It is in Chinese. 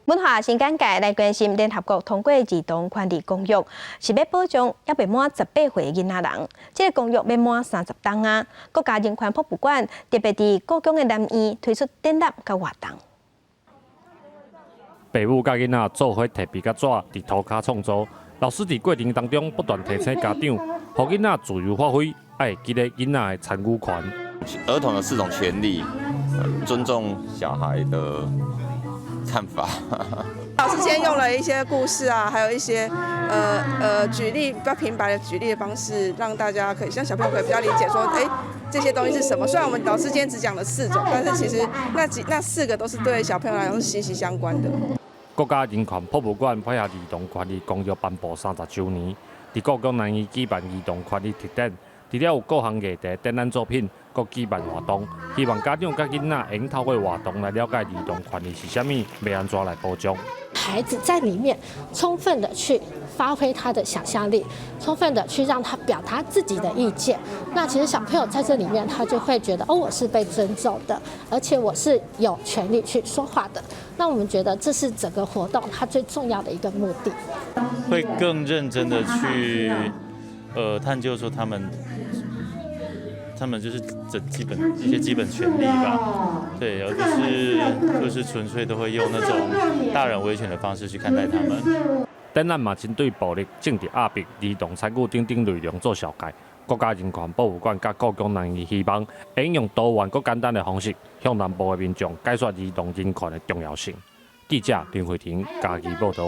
文化新简介来关心联合国通过儿童权利公约，是要保障还未满18岁的囡仔人。这个公约要满30档啊！国家人权博物馆特别伫故宫的南院推出展览甲活动。父母甲囡仔做伙摕笔甲纸伫涂骹创作，老师伫过程当中不断提醒家长，互囡仔自由发挥，爱记得囡仔的参与权。儿童的4种权利，尊重小孩的看法。老师今天用了一些故事啊，还有一些举例比较平白的举例的方式，让大家可以让小朋友可以比较理解说，这些东西是什么。虽然我们老师今天只讲了4种，但是其实那4个都是对小朋友来说是息息相关的。国家人权博物馆配合儿童权利公约颁布30周年，伫故宫南院举办儿童权利特展，除了有各项艺题展览作品，佮举办活动，希望家长甲囡仔会用透过活动来了解儿童权利是啥物，要安怎来保障。孩子在里面充分的去发挥他的想象力，充分的去让他表达自己的意见。那其实小朋友在这里面，他就会觉得我是被尊重的，而且我是有权利去说话的。那我们觉得这是整个活动它最重要的一个目的。会更认真的去探究说他们就是一些基本权利吧，对，而不是就是纯粹都会用那种大人威权的方式去看待他们。展览嘛针对暴力、政治压迫、儿童参与等内容做小解。国家人权博物馆甲故宫南院希望会用多元佮简单的方式，向南部的民众解说儿童人权的重要性。记者林慧婷家己报道。